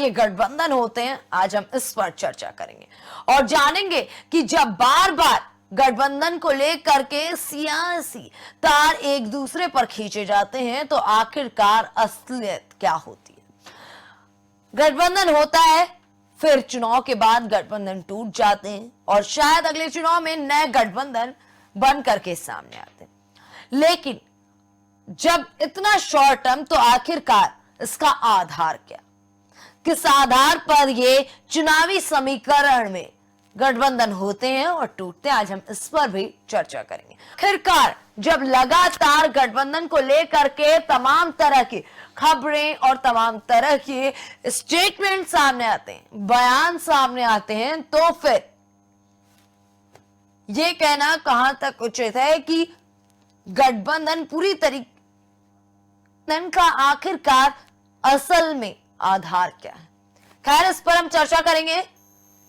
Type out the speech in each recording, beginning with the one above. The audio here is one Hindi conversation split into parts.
ये गठबंधन होते हैं, आज हम इस पर चर्चा करेंगे और जानेंगे कि जब बार बार गठबंधन को लेकर के सियासी तार एक दूसरे पर खींचे जाते हैं तो आखिरकार असलियत क्या होती है। गठबंधन होता है, फिर चुनाव के बाद गठबंधन टूट जाते हैं और शायद अगले चुनाव में नए गठबंधन बन करके सामने आते हैं। लेकिन जब इतना शॉर्ट टर्म, तो आखिरकार इसका आधार क्या, किस आधार पर ये चुनावी समीकरण में गठबंधन होते हैं और टूटते हैं, आज हम इस पर भी चर्चा करेंगे। आखिरकार जब लगातार गठबंधन को लेकर के तमाम तरह की खबरें और तमाम तरह के स्टेटमेंट सामने आते हैं, बयान सामने आते हैं, तो फिर यह कहना कहां तक उचित है कि गठबंधन पूरी तरीके का आखिरकार असल में आधार क्या है। खैर, इस पर हम चर्चा करेंगे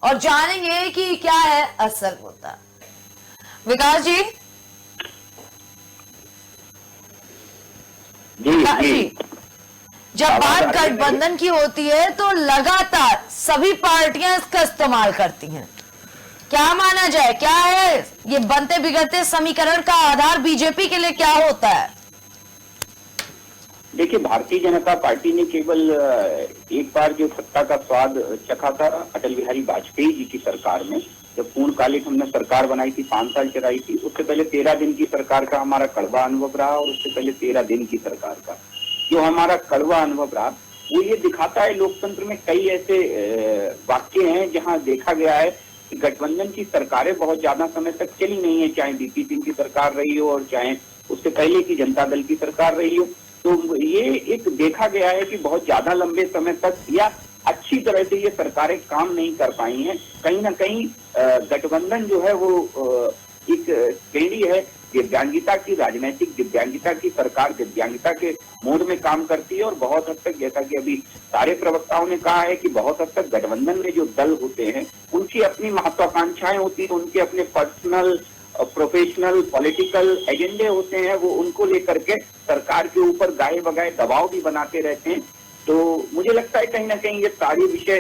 और जानेंगे कि क्या है असल मुद्दा। विकास जी, जी, जब बात गठबंधन की होती है तो लगातार सभी पार्टियां इसका इस्तेमाल करती हैं। क्या माना जाए, क्या है ये बनते बिगड़ते समीकरण का आधार बीजेपी के लिए क्या होता है? देखिए, भारतीय जनता पार्टी ने केवल एक बार जो सत्ता का स्वाद चखा था अटल बिहारी वाजपेयी जी की सरकार में, जब पूर्णकालिक हमने सरकार बनाई थी, 5 साल चलाई थी। उससे पहले 13 दिन की सरकार का हमारा कड़वा अनुभव रहा और उससे पहले 13 दिन की सरकार का जो हमारा कड़वा अनुभव रहा, वो ये दिखाता है लोकतंत्र में कई ऐसे वाक्य हैं जहाँ देखा गया है कि गठबंधन की सरकारें बहुत ज्यादा समय तक चली नहीं है, चाहे बीपी सिंह की सरकार रही हो और चाहे उससे पहले की जनता दल की सरकार रही हो। तो ये एक देखा गया है कि बहुत ज्यादा लंबे समय तक या अच्छी तरह से ये सरकारें काम नहीं कर पाई हैं। कहीं ना कहीं गठबंधन जो है वो एक श्रेणी है दिव्यांगिता की, राजनीतिक दिव्यांगिता की। सरकार दिव्यांगिता के मोड में काम करती है और बहुत हद तक, जैसा कि अभी सारे प्रवक्ताओं ने कहा है कि बहुत हद तक गठबंधन में जो दल होते हैं उनकी अपनी महत्वाकांक्षाएं होती हैं, उनके अपने पर्सनल, प्रोफेशनल, पॉलिटिकल एजेंडे होते हैं, वो उनको लेकर के सरकार के ऊपर गाये बगाए दबाव भी बनाते रहते हैं। तो मुझे लगता है कहीं ना कहीं ये सारे विषय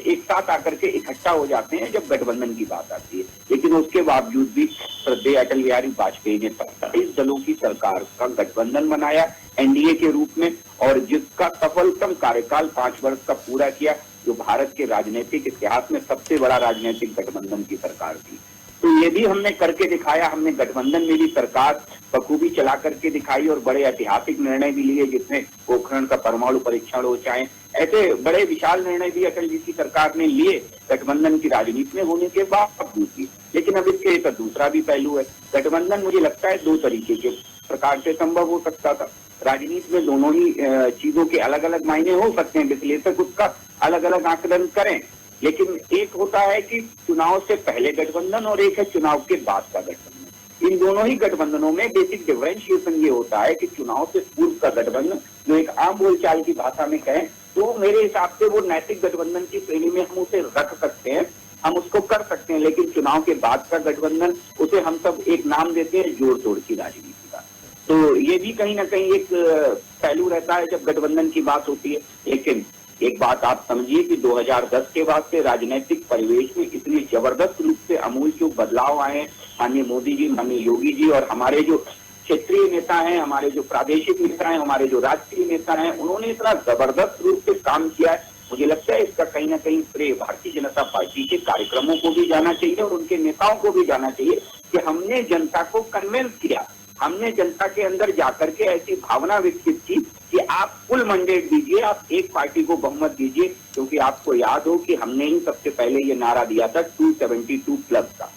एक साथ आकर के इकट्ठा हो जाते हैं जब गठबंधन की बात आती है। लेकिन उसके बावजूद भी श्रद्धेय अटल बिहारी वाजपेयी ने 27 दलों की सरकार का गठबंधन बनाया एनडीए के रूप में, और जिसका सफलतम कार्यकाल 5 वर्ष का पूरा किया, जो भारत के राजनीतिक इतिहास में सबसे बड़ा राजनीतिक गठबंधन की सरकार थी। तो ये भी हमने करके दिखाया। हमने गठबंधन में भी सरकार बखूबी चला करके दिखाई और बड़े ऐतिहासिक निर्णय भी लिए, जिसमें पोखरण का परमाणु परीक्षण हो, चाहे ऐसे बड़े विशाल निर्णय भी अटल जी की सरकार ने लिए गठबंधन की राजनीति में होने के बावजूद भी। लेकिन अब इसके एक दूसरा भी पहलू है। गठबंधन मुझे लगता है 2 तरीके के प्रकार से संभव हो सकता था। राजनीति में दोनों ही चीजों के अलग अलग मायने हो सकते हैं, विश्लेषक उसका अलग अलग आकलन करें। लेकिन एक होता है कि चुनाव से पहले गठबंधन और एक है चुनाव के बाद का गठबंधन। इन दोनों ही गठबंधनों में बेसिक डिफरेंशिएशन ये होता है कि चुनाव से पूर्व का गठबंधन, जो एक आम बोलचाल की भाषा में कहें तो मेरे हिसाब से वो नैतिक गठबंधन की श्रेणी में हम उसे रख सकते हैं, हम उसको कर सकते हैं। लेकिन चुनाव के बाद का गठबंधन, उसे हम सब एक नाम देते हैं जोड़ तोड़ की राजनीति का। तो ये भी कहीं ना कहीं एक पहलू रहता है जब गठबंधन की बात होती है। लेकिन एक बात आप समझिए कि 2010 के बाद से राजनीतिक परिवेश में इतनी जबरदस्त रूप से अमूलचूल बदलाव आए हैं। माननीय मोदी जी, माननीय योगी जी और हमारे जो क्षेत्रीय नेता हैं, हमारे जो प्रादेशिक नेता हैं, हमारे जो राष्ट्रीय नेता हैं, उन्होंने इतना जबरदस्त रूप से काम किया है। मुझे लगता है इसका कहीं ना कहीं श्रेय भारतीय जनता पार्टी के कार्यक्रमों को भी जाना चाहिए और उनके नेताओं को भी जाना चाहिए कि हमने जनता को कन्विंस किया, हमने जनता के अंदर जाकर के ऐसी भावना विकसित की कि आप फुल मैंडेट दीजिए, आप एक पार्टी को बहुमत दीजिए। क्योंकि आपको याद हो कि हमने ही सबसे पहले ये नारा दिया था 272 प्लस का।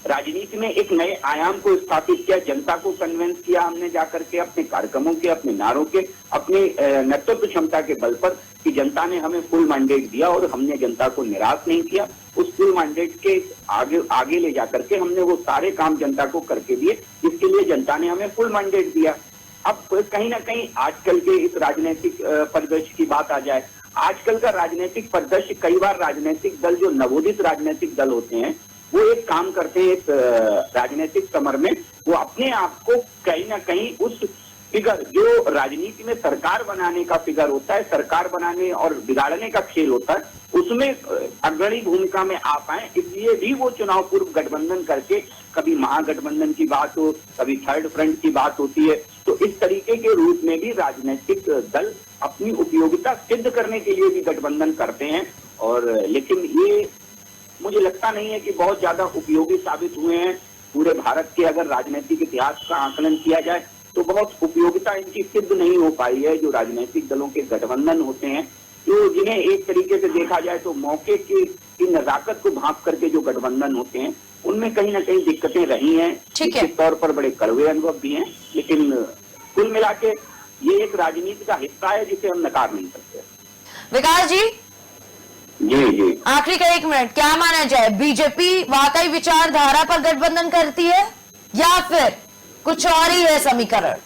राजनीति में एक नए आयाम को स्थापित किया, जनता को कन्विंस किया हमने जाकर के अपने कार्यक्रमों के, अपने नारों के, अपने नेतृत्व क्षमता के बल पर कि जनता ने हमें फुल मैंडेट दिया और हमने जनता को निराश नहीं किया। उस फुल मैंडेट के आगे ले जाकर के हमने वो सारे काम जनता को करके दिए जिसके लिए जनता ने हमें फुल मैंडेट दिया। अब कहीं ना कहीं आजकल के इस राजनीतिक परिदृश्य की बात आ जाए, आजकल का राजनीतिक परिदृश्य, कई बार राजनीतिक दल जो नवोदित राजनीतिक दल होते हैं वो एक काम करते हैं इस राजनीतिक समर में, वो अपने आप को कहीं ना कहीं उस फिगर जो राजनीति में सरकार बनाने का फिगर होता है, सरकार बनाने और बिगाड़ने का खेल होता है, उसमें अग्रणी भूमिका में आ पाए, इसलिए भी वो चुनाव पूर्व गठबंधन करके कभी महागठबंधन की बात हो, कभी थर्ड फ्रंट की बात होती है। तो इस तरीके के रूप में भी राजनीतिक दल अपनी उपयोगिता सिद्ध करने के लिए भी गठबंधन करते हैं। और लेकिन ये मुझे लगता नहीं है कि बहुत ज्यादा उपयोगी साबित हुए हैं। पूरे भारत के अगर राजनीतिक इतिहास का आकलन किया जाए तो बहुत उपयोगिता इनकी सिद्ध नहीं हो पाई है। जो राजनीतिक दलों के गठबंधन होते हैं, जो जिन्हें एक तरीके से देखा जाए तो मौके की नजाकत को भांप करके जो गठबंधन होते हैं, उनमें कहीं ना कहीं दिक्कतें रही हैं। निश्चित तौर पर बड़े कड़वे अनुभव भी हैं, लेकिन कुल मिला के ये एक राजनीति का हिस्सा है जिसे हम नकार नहीं सकते। विकास जी, जी आखिरी का 1 मिनट, क्या माना जाए, बीजेपी वाकई विचारधारा पर गठबंधन करती है या फिर कुछ और ही है समीकरण?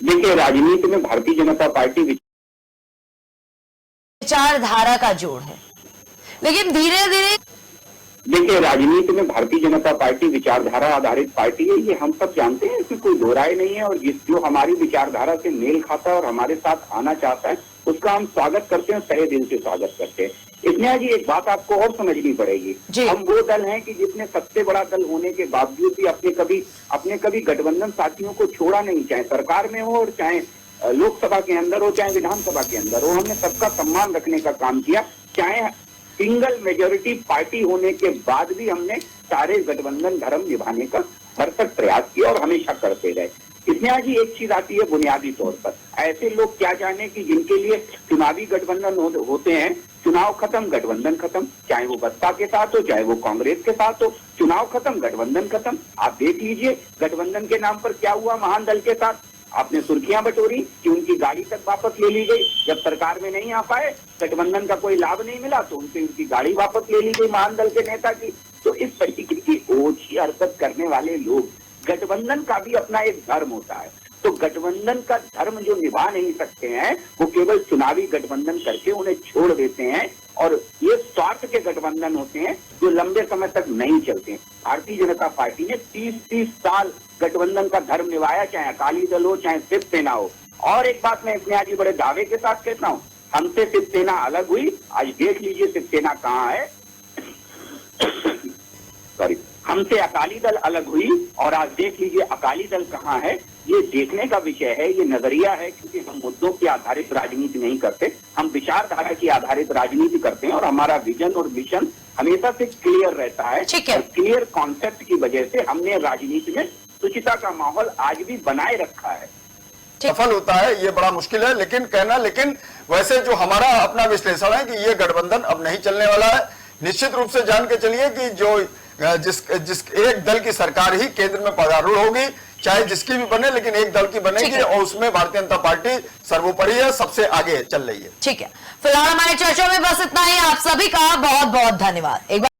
देखिए, राजनीति में भारतीय जनता पार्टी विचारधारा का जोड़ है, लेकिन धीरे धीरे देखिए राजनीति में भारतीय जनता पार्टी विचारधारा आधारित पार्टी है, ये हम सब जानते हैं, इसमें कोई दो राय नहीं है। और जो हमारी विचारधारा से मेल खाता है और हमारे साथ आना चाहता है, उसका हम स्वागत करते हैं, तहे दिल से स्वागत करते हैं। इसमें जी एक बात आपको और समझनी पड़ेगी, हम वो दल हैं कि जिसने सबसे बड़ा दल होने के बावजूद भी अपने कभी गठबंधन साथियों को छोड़ा नहीं, चाहे सरकार में हो और चाहे लोकसभा के अंदर हो, चाहे विधानसभा के अंदर हो। हमने सबका सम्मान रखने का काम किया, चाहे सिंगल मेजोरिटी पार्टी होने के बाद भी हमने सारे गठबंधन धर्म निभाने का भरसक प्रयास किया और हमेशा करते रहे। इसमें आज एक चीज आती है बुनियादी तौर पर, ऐसे लोग क्या जाने कि जिनके लिए चुनावी गठबंधन होते हैं, चुनाव खत्म गठबंधन खत्म, चाहे वो बसपा के साथ हो चाहे वो कांग्रेस के साथ हो, चुनाव खत्म गठबंधन खत्म। आप देख लीजिए गठबंधन के नाम पर क्या हुआ महान दल के साथ। आपने सुर्खियां बटोरी कि उनकी गाड़ी तक वापस ले ली गई, जब सरकार में नहीं आ पाए, गठबंधन का कोई लाभ नहीं मिला तो उनकी गाड़ी वापस ले ली गई महान दल के नेता की। तो इस तरीके की ओछी हरकत करने वाले लोग, गठबंधन का भी अपना एक धर्म होता है, तो गठबंधन का धर्म जो निभा नहीं सकते हैं वो केवल चुनावी गठबंधन करके उन्हें छोड़ देते हैं। और ये स्वार्थ के गठबंधन होते हैं जो लंबे समय तक नहीं चलते। भारतीय जनता पार्टी ने 30-30 साल गठबंधन का धर्म निभाया, चाहे अकाली दल हो चाहे शिवसेना हो। और एक बात मैं इसमें आज बड़े दावे के साथ कहता हूँ, हमसे शिवसेना अलग हुई, आज देख लीजिए शिवसेना कहाँ है। सॉरी, हमसे अकाली दल अलग हुई और आज देख लीजिए अकाली दल कहाँ है। ये देखने का विषय है, ये नजरिया है, क्योंकि हम मुद्दों की आधारित राजनीति नहीं करते, हम विचारधारा की आधारित राजनीति करते हैं। और हमारा विजन और मिशन हमेशा से क्लियर रहता है। और क्लियर कॉन्सेप्ट की वजह से हमने राजनीति में शुचिता का माहौल आज भी बनाए रखा है। सफल होता है ये बड़ा मुश्किल है, लेकिन वैसे जो हमारा अपना विश्लेषण है कि ये गठबंधन अब नहीं चलने वाला है। निश्चित रूप से जान के चलिए कि जो जिस एक दल की सरकार ही केंद्र में पदारूढ़ होगी, चाहे जिसकी भी बने, लेकिन एक दल की बनेगी और उसमें भारतीय जनता पार्टी सर्वोपरि है, सबसे आगे चल रही है। ठीक है, फिलहाल हमारी चर्चा में बस इतना ही। आप सभी का बहुत बहुत धन्यवाद। एक बार